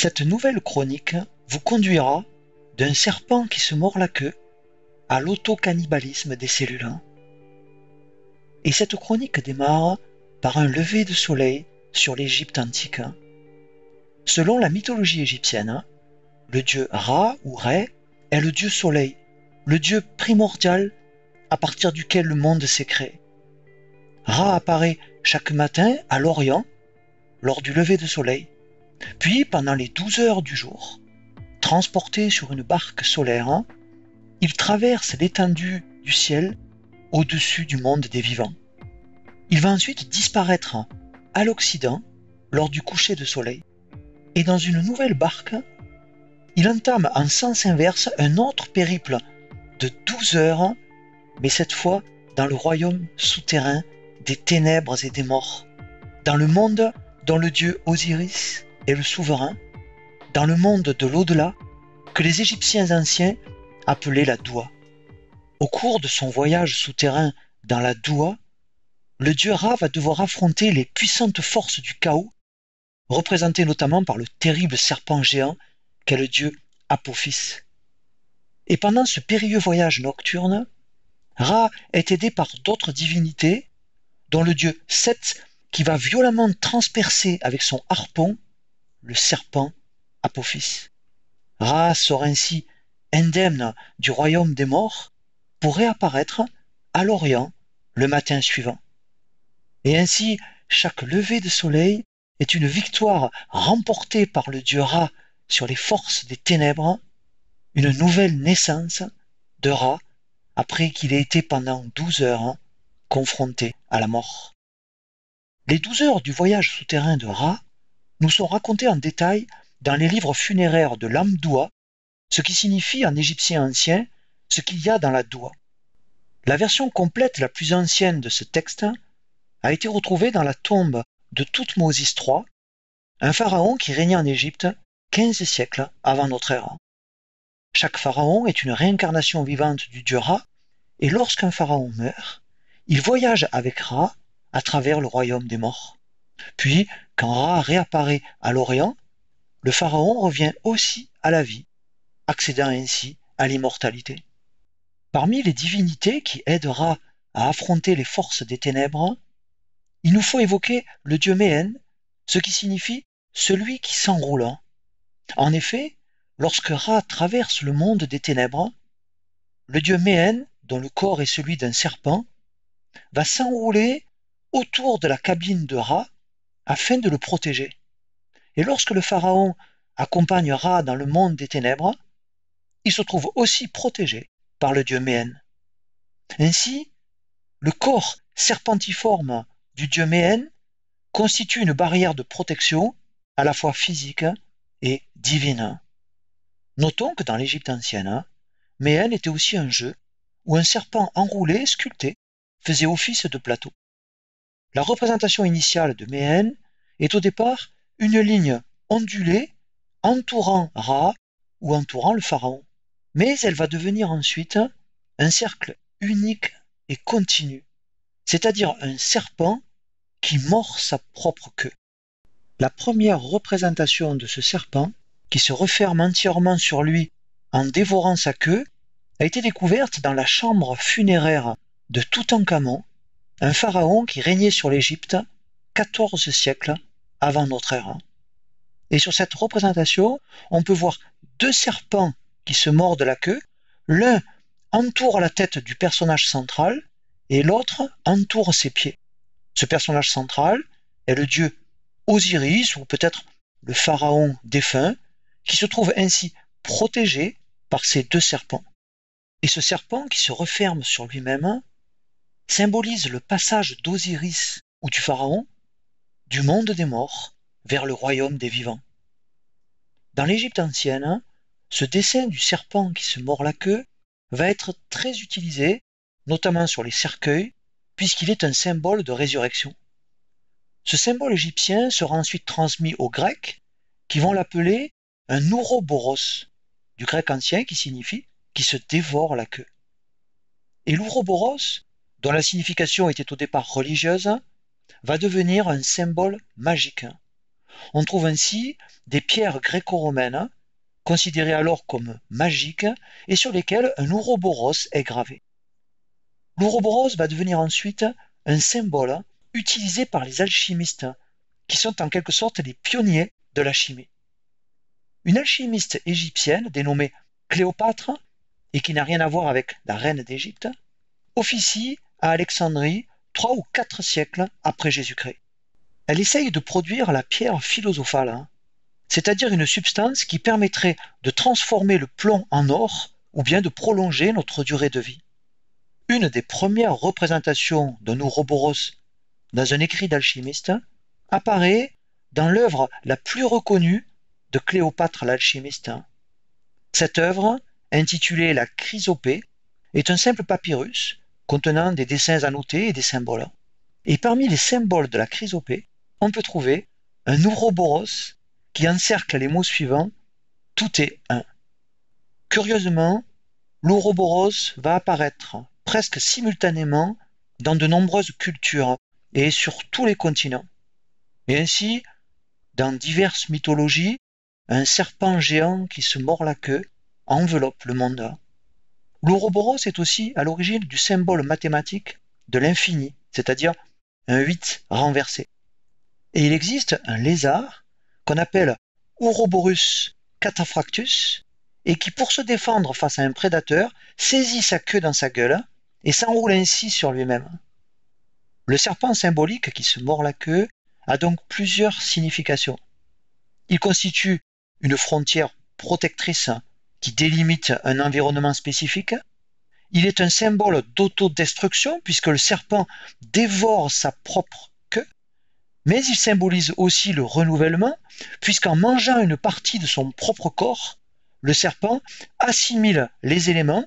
Cette nouvelle chronique vous conduira d'un serpent qui se mord la queue à l'autocannibalisme des cellules. Et cette chronique démarre par un lever de soleil sur l'Égypte antique. Selon la mythologie égyptienne, le dieu Ra ou Ré est le dieu soleil, le dieu primordial à partir duquel le monde s'est créé. Ra apparaît chaque matin à l'Orient lors du lever de soleil, puis pendant les 12 heures du jour, transporté sur une barque solaire, il traverse l'étendue du ciel au-dessus du monde des vivants. Il va ensuite disparaître à l'Occident lors du coucher de soleil. Et dans une nouvelle barque, il entame en sens inverse un autre périple de 12 heures, mais cette fois dans le royaume souterrain des ténèbres et des morts, dans le monde dont le dieu Osiris est le souverain, dans le monde de l'au-delà que les Égyptiens anciens appelaient la Doua. Au cours de son voyage souterrain dans la Doua, le dieu Ra va devoir affronter les puissantes forces du chaos, représentées notamment par le terrible serpent géant qu'est le dieu Apophis. Et pendant ce périlleux voyage nocturne, Ra est aidé par d'autres divinités, dont le dieu Seth qui va violemment transpercer avec son harpon le serpent Apophis. Ra sort ainsi indemne du royaume des morts pour réapparaître à l'Orient le matin suivant. Et ainsi, chaque lever de soleil est une victoire remportée par le dieu Ra sur les forces des ténèbres, une nouvelle naissance de Ra après qu'il ait été pendant 12 heures confronté à la mort. Les 12 heures du voyage souterrain de Ra nous sont racontées en détail dans les livres funéraires de l'Amdoua, ce qui signifie en égyptien ancien ce qu'il y a dans la Doua. La version complète la plus ancienne de ce texte a été retrouvée dans la tombe de Thoutmôsis III, un pharaon qui régnait en Égypte 15 siècles avant notre ère. Chaque pharaon est une réincarnation vivante du dieu Ra, et lorsqu'un pharaon meurt, il voyage avec Ra à travers le royaume des morts. Puis, quand Ra réapparaît à l'Orient, le pharaon revient aussi à la vie, accédant ainsi à l'immortalité. Parmi les divinités qui aident Ra à affronter les forces des ténèbres, il nous faut évoquer le dieu Méhen, ce qui signifie « celui qui s'enroule ». En effet, lorsque Ra traverse le monde des ténèbres, le dieu Méhen, dont le corps est celui d'un serpent, va s'enrouler autour de la cabine de Ra afin de le protéger. Et lorsque le pharaon accompagne Ra dans le monde des ténèbres, il se trouve aussi protégé par le dieu Méhen. Ainsi, le corps serpentiforme du dieu Méhen constitue une barrière de protection à la fois physique et divine. Notons que dans l'Égypte ancienne, Méhen était aussi un jeu où un serpent enroulé, sculpté, faisait office de plateau. La représentation initiale de Méhen est au départ une ligne ondulée entourant Ra ou entourant le pharaon. Mais elle va devenir ensuite un cercle unique et continu, c'est-à-dire un serpent qui mord sa propre queue. La première représentation de ce serpent, qui se referme entièrement sur lui en dévorant sa queue, a été découverte dans la chambre funéraire de Toutankhamon, un pharaon qui régnait sur l'Égypte 14 siècles avant notre ère. Et sur cette représentation, on peut voir deux serpents qui se mordent la queue, l'un entoure la tête du personnage central et l'autre entoure ses pieds. Ce personnage central est le dieu Osiris, ou peut-être le pharaon défunt, qui se trouve ainsi protégé par ces deux serpents. Et ce serpent qui se referme sur lui-même symbolise le passage d'Osiris ou du pharaon du monde des morts vers le royaume des vivants. Dans l'Égypte ancienne, ce dessin du serpent qui se mord la queue va être très utilisé, notamment sur les cercueils, puisqu'il est un symbole de résurrection. Ce symbole égyptien sera ensuite transmis aux Grecs, qui vont l'appeler un ouroboros, du grec ancien qui signifie « qui se dévore la queue ». Et l'ouroboros, dont la signification était au départ religieuse, va devenir un symbole magique. On trouve ainsi des pierres gréco-romaines, considérées alors comme magiques, et sur lesquelles un ouroboros est gravé. L'ouroboros va devenir ensuite un symbole utilisé par les alchimistes, qui sont en quelque sorte les pionniers de la chimie. Une alchimiste égyptienne dénommée Cléopâtre, et qui n'a rien à voir avec la reine d'Égypte, officie à Alexandrie 3 ou 4 siècles après Jésus-Christ. Elle essaye de produire la pierre philosophale, c'est-à-dire une substance qui permettrait de transformer le plomb en or ou bien de prolonger notre durée de vie. Une des premières représentations d'un ouroboros dans un écrit d'alchimiste apparaît dans l'œuvre la plus reconnue de Cléopâtre l'alchimiste. Cette œuvre, intitulée La Chrysopée, est un simple papyrus contenant des dessins annotés et des symboles. Et parmi les symboles de la Chrysopée, on peut trouver un ouroboros qui encercle les mots suivants « Tout est un ». Curieusement, l'ouroboros va apparaître presque simultanément dans de nombreuses cultures et sur tous les continents. Et ainsi, dans diverses mythologies, un serpent géant qui se mord la queue enveloppe le monde. L'ouroboros est aussi à l'origine du symbole mathématique de l'infini, c'est-à-dire un 8 renversé. Et il existe un lézard qu'on appelle Ouroborus cataphractus et qui, pour se défendre face à un prédateur, saisit sa queue dans sa gueule et s'enroule ainsi sur lui-même. Le serpent symbolique qui se mord la queue a donc plusieurs significations. Il constitue une frontière protectrice qui délimite un environnement spécifique. Il est un symbole d'autodestruction puisque le serpent dévore sa propre queue, mais il symbolise aussi le renouvellement puisqu'en mangeant une partie de son propre corps, le serpent assimile les éléments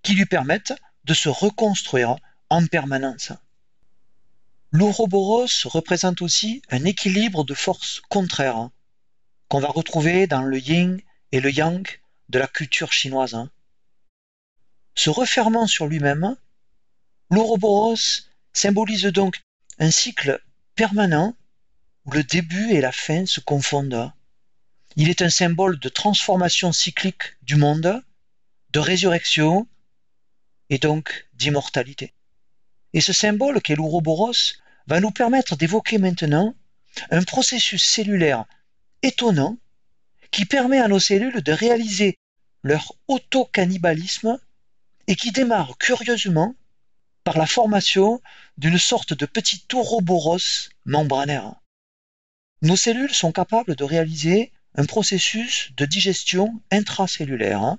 qui lui permettent de se reconstruire en permanence. L'ouroboros représente aussi un équilibre de forces contraires qu'on va retrouver dans le yin et le yang de la culture chinoise. Se refermant sur lui-même, l'ouroboros symbolise donc un cycle permanent où le début et la fin se confondent. Il est un symbole de transformation cyclique du monde, de résurrection et donc d'immortalité. Et ce symbole qu'est l'ouroboros va nous permettre d'évoquer maintenant un processus cellulaire étonnant qui permet à nos cellules de réaliser leur autocannibalisme et qui démarre curieusement par la formation d'une sorte de petit ouroboros membranaire. Nos cellules sont capables de réaliser un processus de digestion intracellulaire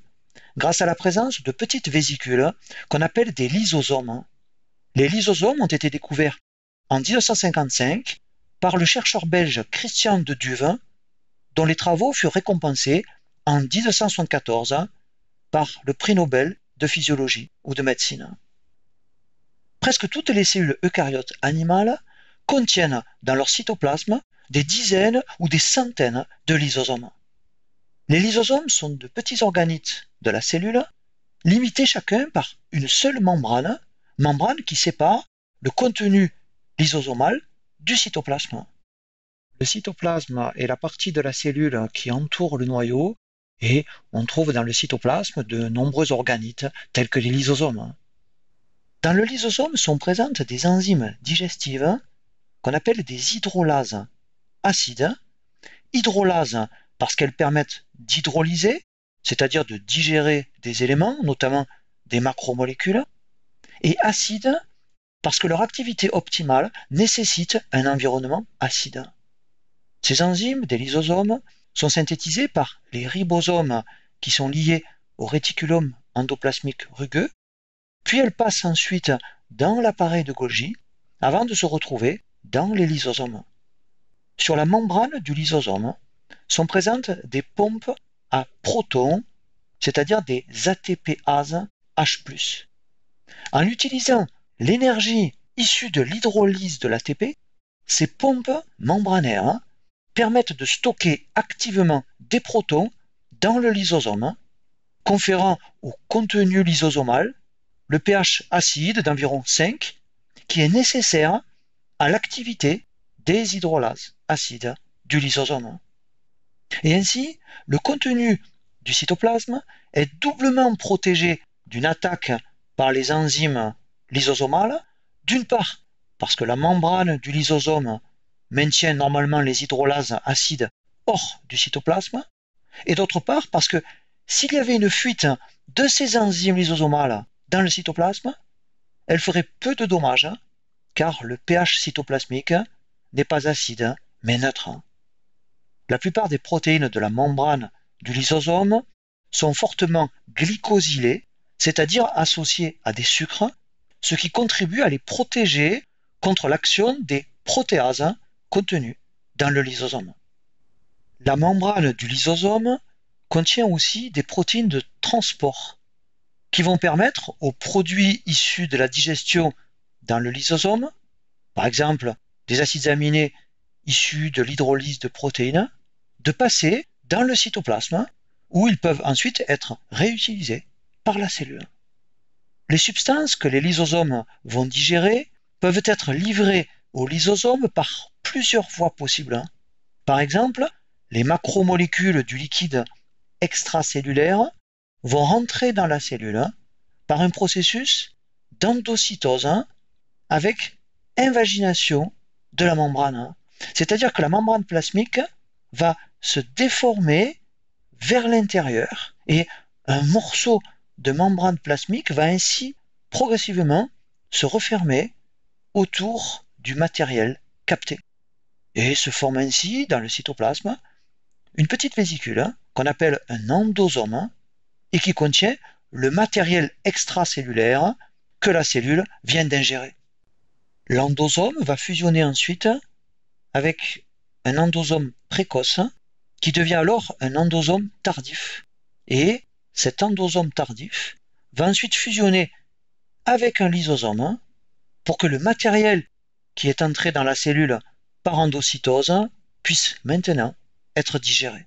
grâce à la présence de petites vésicules qu'on appelle des lysosomes. Les lysosomes ont été découverts en 1955 par le chercheur belge Christian de Duve, dont les travaux furent récompensés en 1974 par le prix Nobel de physiologie ou de médecine. Presque toutes les cellules eucaryotes animales contiennent dans leur cytoplasme des dizaines ou des centaines de lysosomes. Les lysosomes sont de petits organites de la cellule, limités chacun par une seule membrane qui sépare le contenu lysosomal du cytoplasme. Le cytoplasme est la partie de la cellule qui entoure le noyau et on trouve dans le cytoplasme de nombreux organites tels que les lysosomes. Dans le lysosome sont présentes des enzymes digestives qu'on appelle des hydrolases acides. Hydrolases parce qu'elles permettent d'hydrolyser, c'est-à-dire de digérer des éléments, notamment des macromolécules, et acides parce que leur activité optimale nécessite un environnement acide. Ces enzymes des lysosomes sont synthétisées par les ribosomes qui sont liés au réticulum endoplasmique rugueux, puis elles passent ensuite dans l'appareil de Golgi avant de se retrouver dans les lysosomes. Sur la membrane du lysosome sont présentes des pompes à protons, c'est-à-dire des ATPases H+. En utilisant l'énergie issue de l'hydrolyse de l'ATP, ces pompes membranaires permettent de stocker activement des protons dans le lysosome, conférant au contenu lysosomal le pH acide d'environ 5, qui est nécessaire à l'activité des hydrolases acides du lysosome. Et ainsi, le contenu du cytoplasme est doublement protégé d'une attaque par les enzymes lysosomales, d'une part parce que la membrane du lysosome maintient normalement les hydrolases acides hors du cytoplasme, et d'autre part parce que s'il y avait une fuite de ces enzymes lysosomales dans le cytoplasme, elle ferait peu de dommages, car le pH cytoplasmique n'est pas acide, mais neutre. La plupart des protéines de la membrane du lysosome sont fortement glycosylées, c'est-à-dire associées à des sucres, ce qui contribue à les protéger contre l'action des protéases contenues dans le lysosome. La membrane du lysosome contient aussi des protéines de transport qui vont permettre aux produits issus de la digestion dans le lysosome, par exemple des acides aminés issus de l'hydrolyse de protéines, de passer dans le cytoplasme où ils peuvent ensuite être réutilisés par la cellule. Les substances que les lysosomes vont digérer peuvent être livrées au lysosome par plusieurs voies possibles. Par exemple, les macromolécules du liquide extracellulaire vont rentrer dans la cellule par un processus d'endocytose avec invagination de la membrane. C'est-à-dire que la membrane plasmique va se déformer vers l'intérieur et un morceau de membrane plasmique va ainsi progressivement se refermer autour du matériel capté. Et se forme ainsi dans le cytoplasme une petite vésicule qu'on appelle un endosome et qui contient le matériel extracellulaire que la cellule vient d'ingérer. L'endosome va fusionner ensuite avec un endosome précoce qui devient alors un endosome tardif. Et cet endosome tardif va ensuite fusionner avec un lysosome pour que le matériel qui est entré dans la cellule par endocytose puisse maintenant être digéré.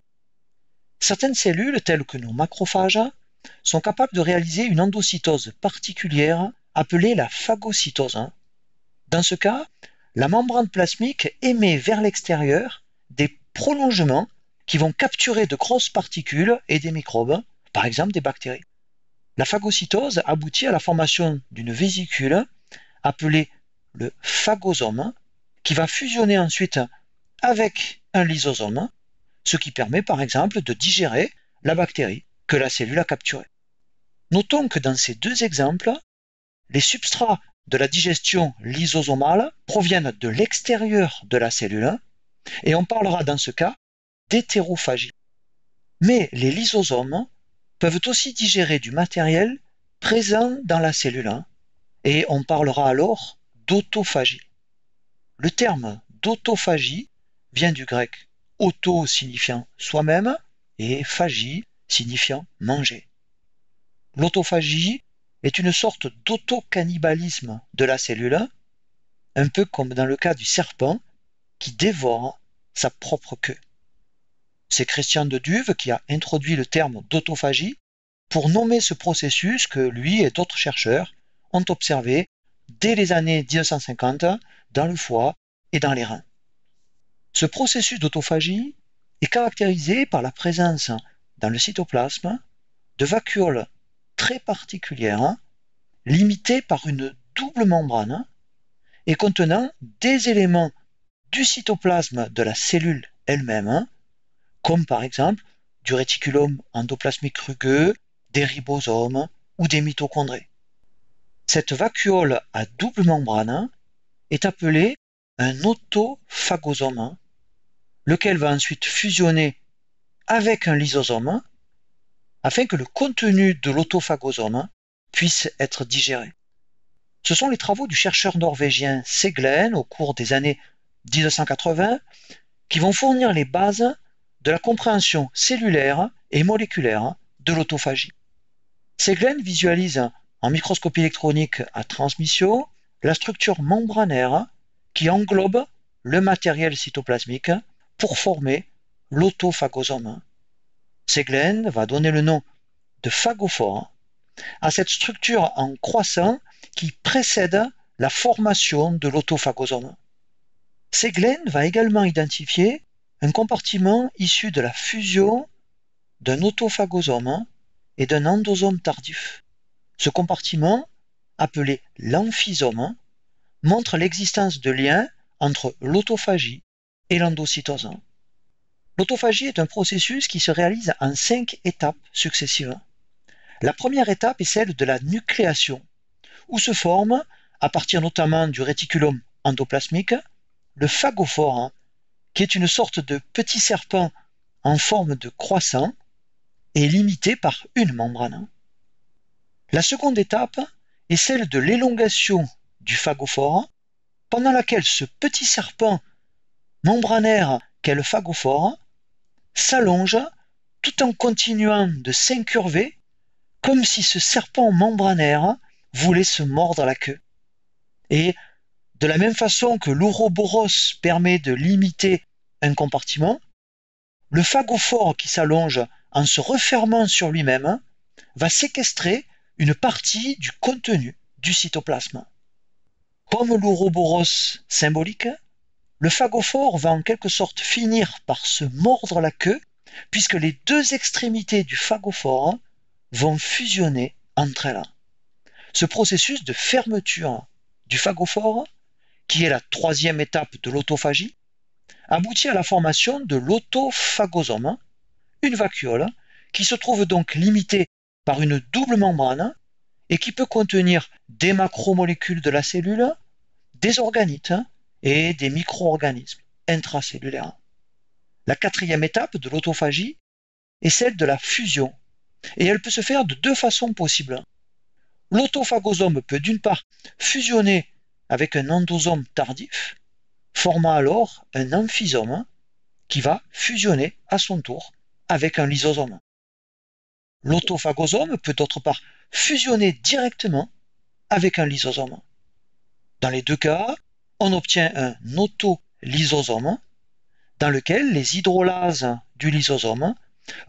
Certaines cellules, telles que nos macrophages, sont capables de réaliser une endocytose particulière appelée la phagocytose. Dans ce cas, la membrane plasmique émet vers l'extérieur des prolongements qui vont capturer de grosses particules et des microbes, par exemple des bactéries. La phagocytose aboutit à la formation d'une vésicule appelée le phagosome, qui va fusionner ensuite avec un lysosome, ce qui permet par exemple de digérer la bactérie que la cellule a capturée. Notons que dans ces deux exemples, les substrats de la digestion lysosomale proviennent de l'extérieur de la cellule, et on parlera dans ce cas d'hétérophagie. Mais les lysosomes peuvent aussi digérer du matériel présent dans la cellule, et on parlera alors d'autophagie. Le terme d'autophagie vient du grec auto signifiant soi-même et phagie signifiant manger. L'autophagie est une sorte d'autocannibalisme de la cellule, un peu comme dans le cas du serpent qui dévore sa propre queue. C'est Christian de Duve qui a introduit le terme d'autophagie pour nommer ce processus que lui et d'autres chercheurs ont observé dès les années 1950 dans le foie et dans les reins. Ce processus d'autophagie est caractérisé par la présence dans le cytoplasme de vacuoles très particulières, limitées par une double membrane et contenant des éléments du cytoplasme de la cellule elle-même, comme par exemple du réticulum endoplasmique rugueux, des ribosomes ou des mitochondries. Cette vacuole à double membrane est appelée un autophagosome, lequel va ensuite fusionner avec un lysosome afin que le contenu de l'autophagosome puisse être digéré. Ce sont les travaux du chercheur norvégien Seglen au cours des années 1980 qui vont fournir les bases de la compréhension cellulaire et moléculaire de l'autophagie. Seglen visualise en microscopie électronique à transmission la structure membranaire qui englobe le matériel cytoplasmique pour former l'autophagosome. Seglen va donner le nom de phagophore à cette structure en croissant qui précède la formation de l'autophagosome. Seglen va également identifier un compartiment issu de la fusion d'un autophagosome et d'un endosome tardif. Ce compartiment, appelé l'amphysome, montre l'existence de liens entre l'autophagie et l'endocytose. L'autophagie est un processus qui se réalise en 5 étapes successives. La première étape est celle de la nucléation, où se forme, à partir notamment du réticulum endoplasmique, le phagophore, qui est une sorte de petit serpent en forme de croissant et limité par une membrane. La seconde étape est celle de l'élongation du phagophore, pendant laquelle ce petit serpent membranaire qu'est le phagophore s'allonge tout en continuant de s'incurver comme si ce serpent membranaire voulait se mordre la queue. Et de la même façon que l'ouroboros permet de limiter un compartiment, le phagophore qui s'allonge en se refermant sur lui-même va séquestrer une partie du contenu du cytoplasme. Comme l'ouroboros symbolique, le phagophore va en quelque sorte finir par se mordre la queue puisque les deux extrémités du phagophore vont fusionner entre elles. Ce processus de fermeture du phagophore, qui est la troisième étape de l'autophagie, aboutit à la formation de l'autophagosome, une vacuole qui se trouve donc limitée par une double membrane et qui peut contenir des macromolécules de la cellule, des organites et des micro-organismes intracellulaires. La quatrième étape de l'autophagie est celle de la fusion, et elle peut se faire de deux façons possibles. L'autophagosome peut d'une part fusionner avec un endosome tardif, formant alors un amphysome qui va fusionner à son tour avec un lysosome. L'autophagosome peut d'autre part fusionner directement avec un lysosome. Dans les deux cas, on obtient un autolysosome dans lequel les hydrolases du lysosome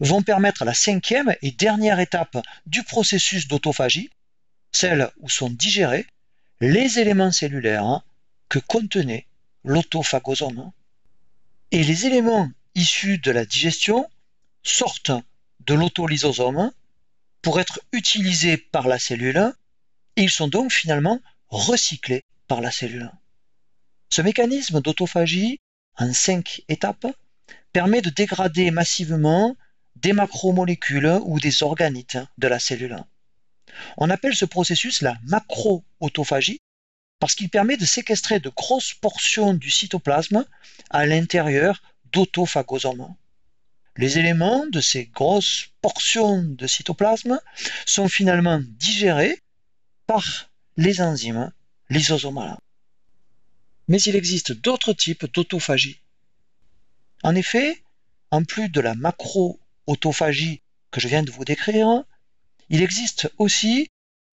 vont permettre la cinquième et dernière étape du processus d'autophagie, celle où sont digérés les éléments cellulaires que contenait l'autophagosome. Et les éléments issus de la digestion sortent de l'autolysosome pour être utilisés par la cellule et ils sont donc finalement recyclés par la cellule. Ce mécanisme d'autophagie en 5 étapes permet de dégrader massivement des macromolécules ou des organites de la cellule. On appelle ce processus la macro-autophagie parce qu'il permet de séquestrer de grosses portions du cytoplasme à l'intérieur d'autophagosomes. Les éléments de ces grosses portions de cytoplasme sont finalement digérés par les enzymes lysosomales. Mais il existe d'autres types d'autophagie. En effet, en plus de la macro-autophagie que je viens de vous décrire, il existe aussi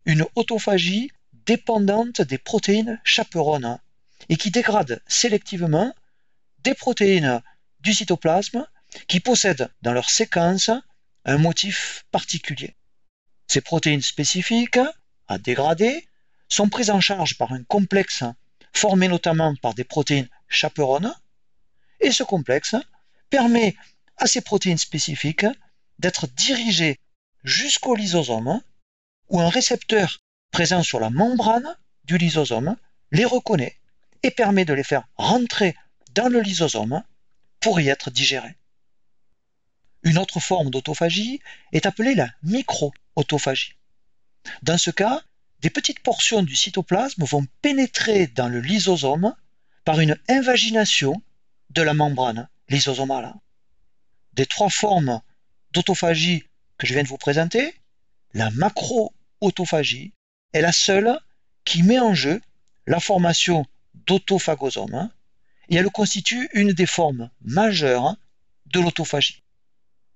une autophagie dépendante des protéines chaperones et qui dégrade sélectivement des protéines du cytoplasme qui possèdent dans leur séquence un motif particulier. Ces protéines spécifiques à dégrader sont prises en charge par un complexe formé notamment par des protéines chaperones et ce complexe permet à ces protéines spécifiques d'être dirigées jusqu'au lysosome où un récepteur présent sur la membrane du lysosome les reconnaît et permet de les faire rentrer dans le lysosome pour y être digérés. Une autre forme d'autophagie est appelée la micro-autophagie. Dans ce cas, des petites portions du cytoplasme vont pénétrer dans le lysosome par une invagination de la membrane lysosomale. Des trois formes d'autophagie que je viens de vous présenter, la macro-autophagie est la seule qui met en jeu la formation d'autophagosomes et elle constitue une des formes majeures de l'autophagie.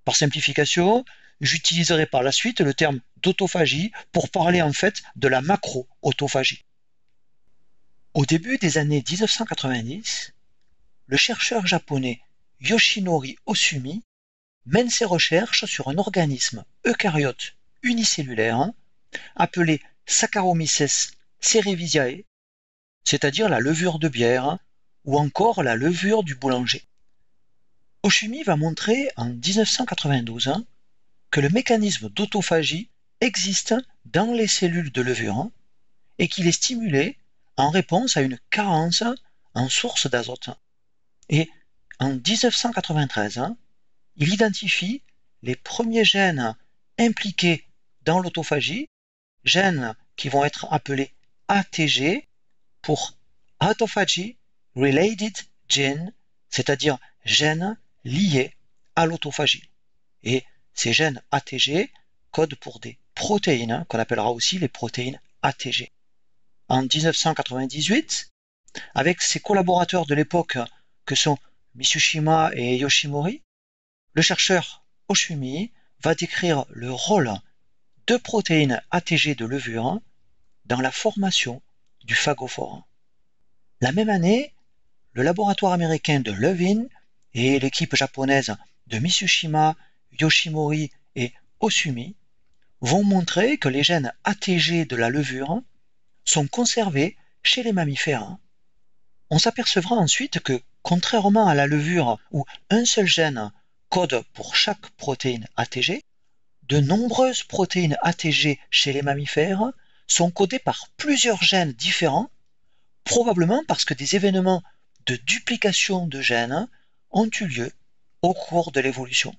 Par simplification, j'utiliserai par la suite le terme d'autophagie pour parler en fait de la macro-autophagie. Au début des années 1990, le chercheur japonais Yoshinori Osumi mène ses recherches sur un organisme eucaryote unicellulaire appelé Saccharomyces cerevisiae, c'est-à-dire la levure de bière ou encore la levure du boulanger. Oshumi va montrer en 1992 que le mécanisme d'autophagie existe dans les cellules de levure et qu'il est stimulé en réponse à une carence en source d'azote. Et en 1993, il identifie les premiers gènes impliqués dans l'autophagie, gènes qui vont être appelés ATG pour Autophagy Related Gene, c'est-à-dire gènes liés à l'autophagie. Et ces gènes ATG codent pour des protéines qu'on appellera aussi les protéines ATG. En 1998, avec ses collaborateurs de l'époque que sont Mitsushima et Yoshimori, le chercheur Oshumi va décrire le rôle de protéines ATG de levure dans la formation du phagophore. La même année, le laboratoire américain de Levin et l'équipe japonaise de Mitsushima, Yoshimori et Oshumi vont montrer que les gènes ATG de la levure sont conservés chez les mammifères. On s'apercevra ensuite que, contrairement à la levure où un seul gène code pour chaque protéine ATG, de nombreuses protéines ATG chez les mammifères sont codées par plusieurs gènes différents, probablement parce que des événements de duplication de gènes ont eu lieu au cours de l'évolution.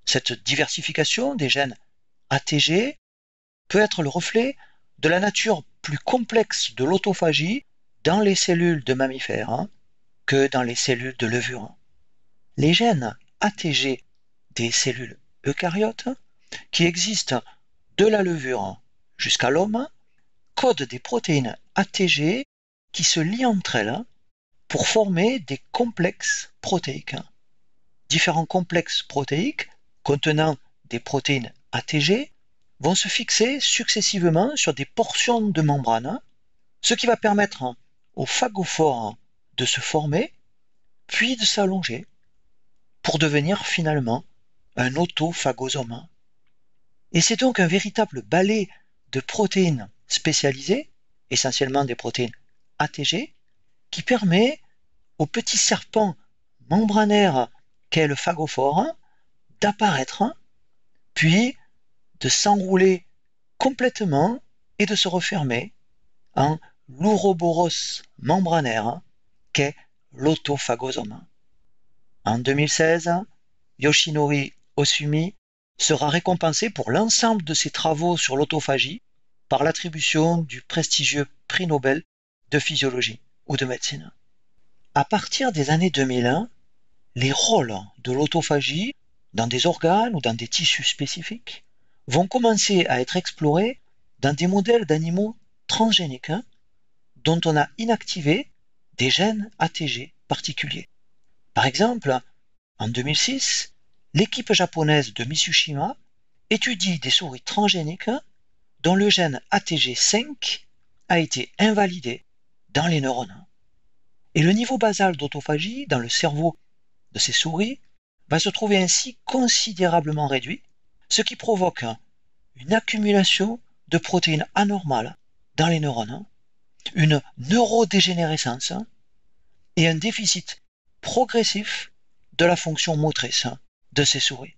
Cette diversification des gènes ATG peut être le reflet de la nature plus complexe de l'autophagie dans les cellules de mammifères que dans les cellules de levure. Les gènes ATG des cellules eucaryotes, qui existent de la levure jusqu'à l'homme, codent des protéines ATG qui se lient entre elles pour former des complexes protéiques. Différents complexes protéiques contenant des protéines ATG vont se fixer successivement sur des portions de membrane, ce qui va permettre au phagophore de se former, puis de s'allonger, pour devenir finalement un autophagosome. Et c'est donc un véritable balai de protéines spécialisées, essentiellement des protéines ATG, qui permet au petit serpent membranaire qu'est le phagophore d'apparaître, puis de s'enrouler complètement et de se refermer en l'ouroboros membranaire qu'est l'autophagosome. En 2016, Yoshinori Oshumi sera récompensé pour l'ensemble de ses travaux sur l'autophagie par l'attribution du prestigieux prix Nobel de physiologie ou de médecine. À partir des années 2001, les rôles de l'autophagie dans des organes ou dans des tissus spécifiques vont commencer à être explorés dans des modèles d'animaux transgéniques dont on a inactivé des gènes ATG particuliers. Par exemple, en 2006, l'équipe japonaise de Mitsushima étudie des souris transgéniques dont le gène ATG5 a été invalidé dans les neurones. Et le niveau basal d'autophagie dans le cerveau de ces souris va se trouver ainsi considérablement réduit, ce qui provoque une accumulation de protéines anormales dans les neurones, une neurodégénérescence et un déficit progressif de la fonction motrice de ces souris.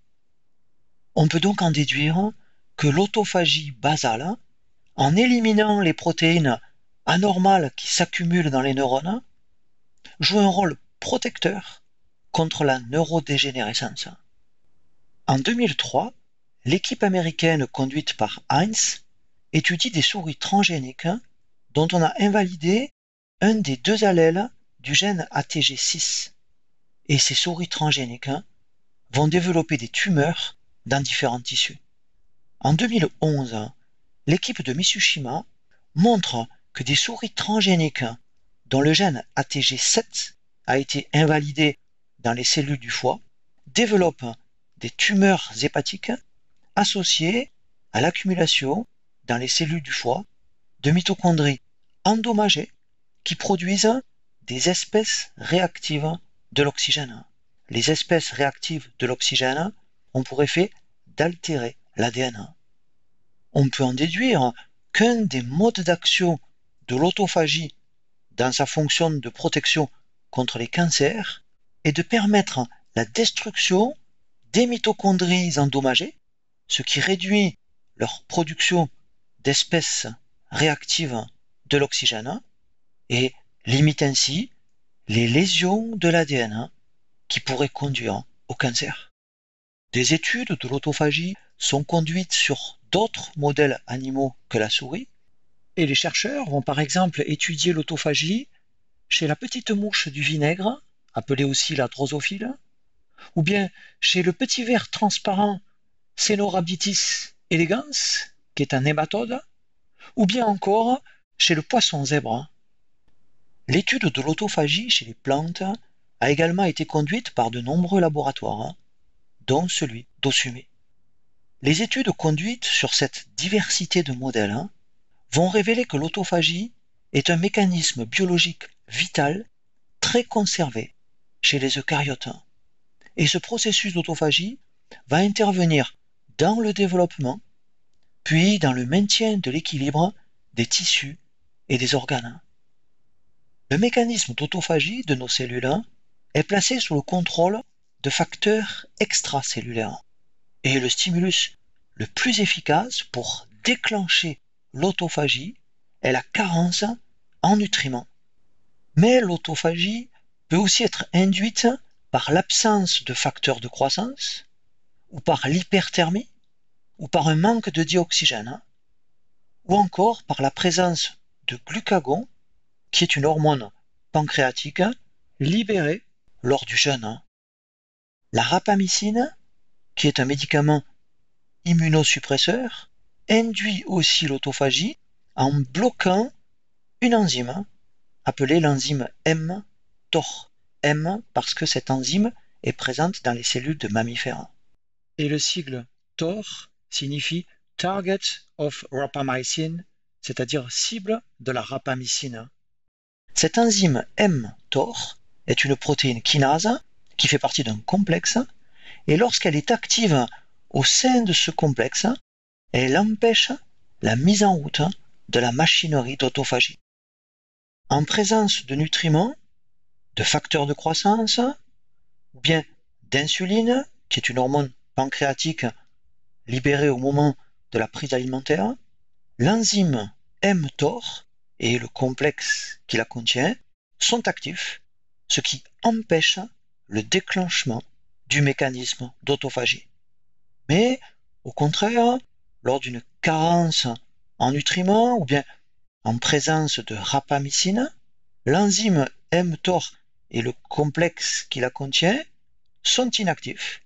On peut donc en déduire que l'autophagie basale, en éliminant les protéines anormales qui s'accumulent dans les neurones, joue un rôle protecteur contre la neurodégénérescence. En 2003, l'équipe américaine conduite par Heinz étudie des souris transgéniques dont on a invalidé un des deux allèles du gène ATG6. Et ces souris transgéniques vont développer des tumeurs dans différents tissus. En 2011, l'équipe de Mitsushima montre que des souris transgéniques dont le gène ATG7 a été invalidé dans les cellules du foie développent des tumeurs hépatiques associées à l'accumulation dans les cellules du foie de mitochondries endommagées qui produisent des espèces réactives de l'oxygène. Les espèces réactives de l'oxygène ont pour effet d'altérer l'ADN. On peut en déduire qu'un des modes d'action de l'autophagie dans sa fonction de protection contre les cancers est de permettre la destruction des mitochondries endommagées, ce qui réduit leur production d'espèces réactives de l'oxygène et limite ainsi les lésions de l'ADN qui pourraient conduire au cancer. Des études de l'autophagie sont conduites sur d'autres modèles animaux que la souris, et les chercheurs vont par exemple étudier l'autophagie chez la petite mouche du vinaigre, appelée aussi la drosophile, ou bien chez le petit ver transparent Caenorhabditis elegans, qui est un nématode, ou bien encore chez le poisson zèbre. L'étude de l'autophagie chez les plantes a également été conduite par de nombreux laboratoires, dont celui d'Osume. Les études conduites sur cette diversité de modèles vont révéler que l'autophagie est un mécanisme biologique vital très conservé chez les eucaryotes. Et ce processus d'autophagie va intervenir dans le développement, puis dans le maintien de l'équilibre des tissus et des organes. Le mécanisme d'autophagie de nos cellules est placé sous le contrôle de facteurs extracellulaires. Et le stimulus le plus efficace pour déclencher l'autophagie est la carence en nutriments. Mais l'autophagie peut aussi être induite par l'absence de facteurs de croissance, ou par l'hyperthermie, ou par un manque de dioxygène, ou encore par la présence de glucagon, qui est une hormone pancréatique libérée lors du jeûne. La rapamycine, qui est un médicament immunosuppresseur, induit aussi l'autophagie en bloquant une enzyme appelée l'enzyme mTOR. M parce que cette enzyme est présente dans les cellules de mammifères. Et le sigle TOR signifie Target of Rapamycin, c'est-à-dire cible de la rapamycine. Cette enzyme mTOR est une protéine kinase qui fait partie d'un complexe, et lorsqu'elle est active au sein de ce complexe, elle empêche la mise en route de la machinerie d'autophagie. En présence de nutriments, de facteurs de croissance, ou bien d'insuline, qui est une hormone pancréatique libérée au moment de la prise alimentaire, l'enzyme mTOR et le complexe qui la contient sont actifs, ce qui empêche le déclenchement du mécanisme d'autophagie. Mais, au contraire, lors d'une carence en nutriments ou bien en présence de rapamycine, l'enzyme mTOR et le complexe qui la contient sont inactifs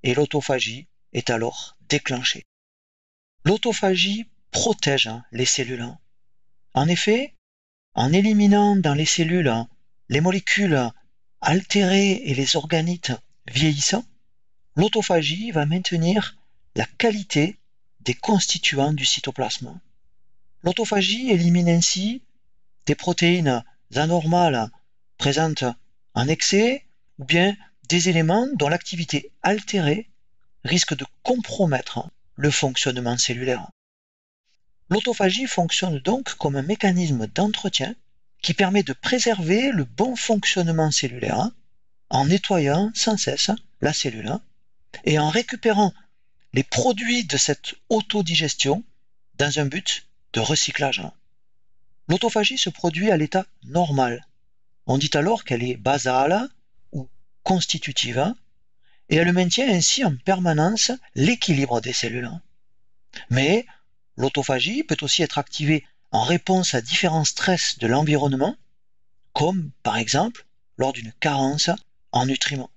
et l'autophagie est alors déclenchée. L'autophagie protège les cellules. En effet, en éliminant dans les cellules les molécules altérées et les organites vieillissants, l'autophagie va maintenir la qualité des constituants du cytoplasme. L'autophagie élimine ainsi des protéines anormales présentes en excès ou bien des éléments dont l'activité altérée risque de compromettre le fonctionnement cellulaire. L'autophagie fonctionne donc comme un mécanisme d'entretien qui permet de préserver le bon fonctionnement cellulaire en nettoyant sans cesse la cellule et en récupérant les produits de cette autodigestion dans un but de recyclage. L'autophagie se produit à l'état normal. On dit alors qu'elle est basale ou constitutive et elle maintient ainsi en permanence l'équilibre des cellules. Mais l'autophagie peut aussi être activée en réponse à différents stress de l'environnement, comme par exemple lors d'une carence en nutriments.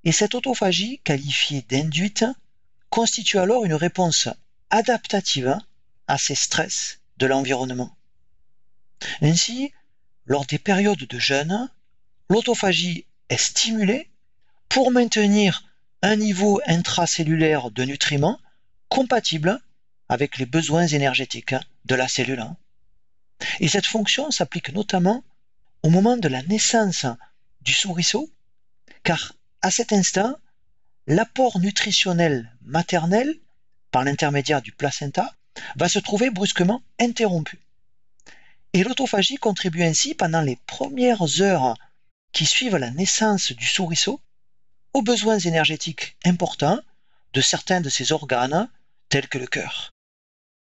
Et cette autophagie, qualifiée d'induite, constitue alors une réponse adaptative à ces stress de l'environnement. Ainsi, lors des périodes de jeûne, l'autophagie est stimulée pour maintenir un niveau intracellulaire de nutriments compatible avec les besoins énergétiques de la cellule. Et cette fonction s'applique notamment au moment de la naissance du souriceau, car à cet instant, l'apport nutritionnel maternel, par l'intermédiaire du placenta, va se trouver brusquement interrompu. Et l'autophagie contribue ainsi pendant les premières heures qui suivent la naissance du souriceau aux besoins énergétiques importants de certains de ces organes, tels que le cœur.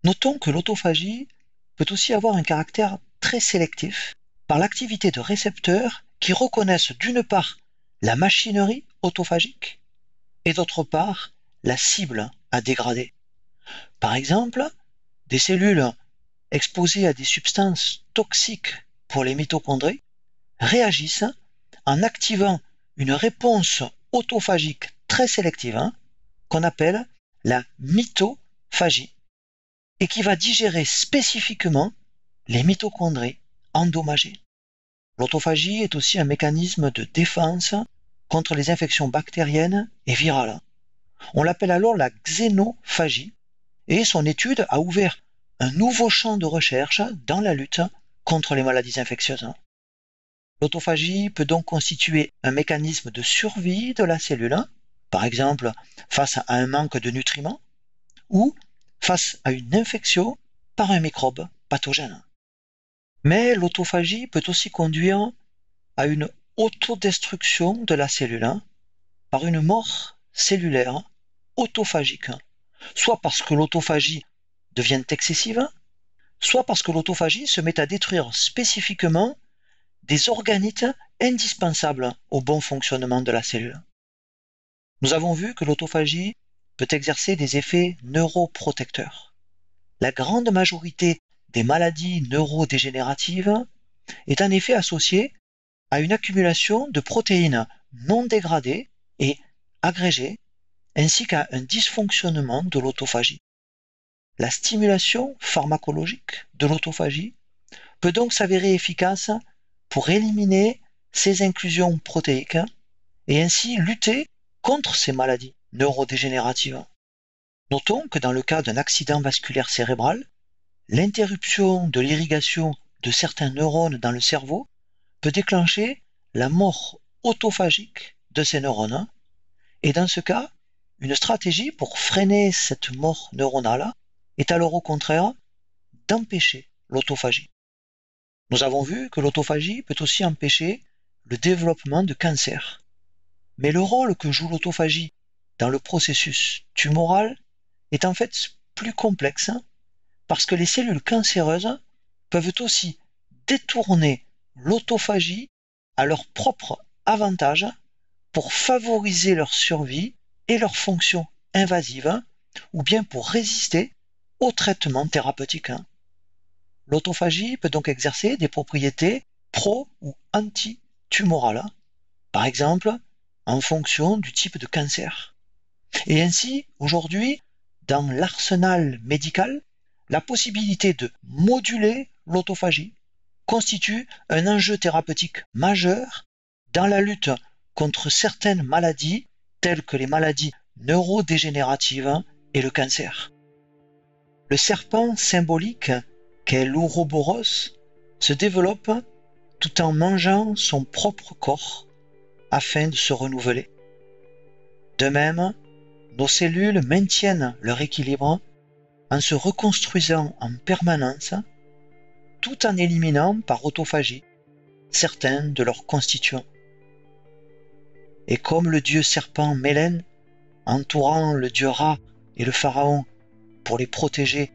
Notons que l'autophagie peut aussi avoir un caractère très sélectif par l'activité de récepteurs qui reconnaissent d'une part la machinerie autophagique et d'autre part la cible à dégrader. Par exemple, des cellules exposées à des substances toxiques pour les mitochondries réagissent en activant une réponse autophagique très sélective qu'on appelle la mitophagie et qui va digérer spécifiquement les mitochondries endommagées. L'autophagie est aussi un mécanisme de défense contre les infections bactériennes et virales. On l'appelle alors la xénophagie et son étude a ouvert un nouveau champ de recherche dans la lutte contre les maladies infectieuses. L'autophagie peut donc constituer un mécanisme de survie de la cellule, par exemple face à un manque de nutriments ou face à une infection par un microbe pathogène. Mais l'autophagie peut aussi conduire à une autodestruction de la cellule par une mort cellulaire autophagique, soit parce que l'autophagie devient excessive, soit parce que l'autophagie se met à détruire spécifiquement des organites indispensables au bon fonctionnement de la cellule. Nous avons vu que l'autophagie peut exercer des effets neuroprotecteurs. La grande majorité des maladies neurodégénératives est en effet associée à une accumulation de protéines non dégradées et agrégées, ainsi qu'à un dysfonctionnement de l'autophagie. La stimulation pharmacologique de l'autophagie peut donc s'avérer efficace pour éliminer ces inclusions protéiques et ainsi lutter contre ces maladies neurodégénératives. Notons que dans le cas d'un accident vasculaire cérébral, l'interruption de l'irrigation de certains neurones dans le cerveau peut déclencher la mort autophagique de ces neurones, et dans ce cas, une stratégie pour freiner cette mort neuronale est alors au contraire d'empêcher l'autophagie. Nous avons vu que l'autophagie peut aussi empêcher le développement de cancer. Mais le rôle que joue l'autophagie dans le processus tumoral est en fait plus complexe parce que les cellules cancéreuses peuvent aussi détourner l'autophagie à leur propre avantage pour favoriser leur survie et leur fonction invasive ou bien pour résister aux traitements thérapeutiques. L'autophagie peut donc exercer des propriétés pro- ou anti-tumorales, par exemple en fonction du type de cancer. Et ainsi, aujourd'hui, dans l'arsenal médical, la possibilité de moduler l'autophagie constitue un enjeu thérapeutique majeur dans la lutte contre certaines maladies telles que les maladies neurodégénératives et le cancer. Le serpent symbolique qu'est l'Ouroboros se développe tout en mangeant son propre corps afin de se renouveler. De même, nos cellules maintiennent leur équilibre en se reconstruisant en permanence tout en éliminant par autophagie certains de leurs constituants. Et comme le dieu serpent Mélène, entourant le dieu Ra et le pharaon pour les protéger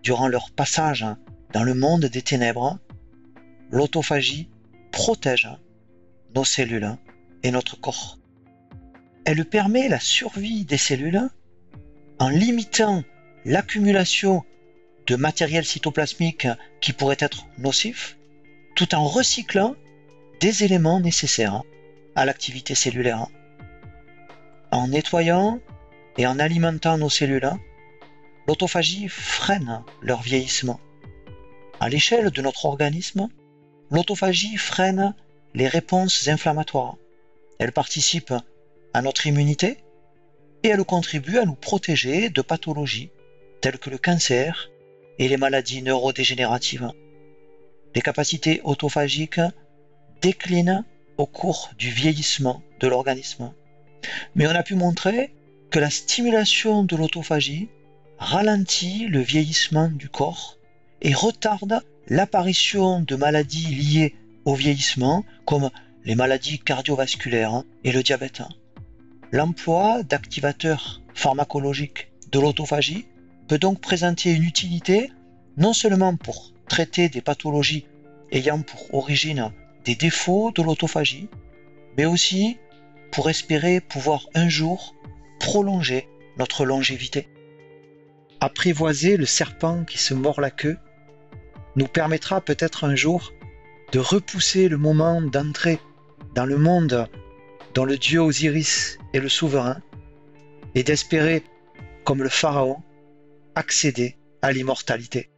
durant leur passage dans le monde des ténèbres, l'autophagie protège nos cellules et notre corps. Elle permet la survie des cellules en limitant l'accumulation de matériel cytoplasmique qui pourrait être nocif, tout en recyclant des éléments nécessaires à l'activité cellulaire. En nettoyant et en alimentant nos cellules, l'autophagie freine leur vieillissement. À l'échelle de notre organisme, l'autophagie freine les réponses inflammatoires. Elle participe à notre immunité et elle contribue à nous protéger de pathologies telles que le cancer et les maladies neurodégénératives. Les capacités autophagiques déclinent au cours du vieillissement de l'organisme. Mais on a pu montrer que la stimulation de l'autophagie ralentit le vieillissement du corps et retarde l'apparition de maladies liées au vieillissement comme les maladies cardiovasculaires et le diabète. L'emploi d'activateurs pharmacologiques de l'autophagie peut donc présenter une utilité non seulement pour traiter des pathologies ayant pour origine des défauts de l'autophagie, mais aussi pour espérer pouvoir un jour prolonger notre longévité. Apprivoiser le serpent qui se mord la queue nous permettra peut-être un jour de repousser le moment d'entrer dans le monde dont le dieu Osiris est le souverain et d'espérer, comme le pharaon, accéder à l'immortalité.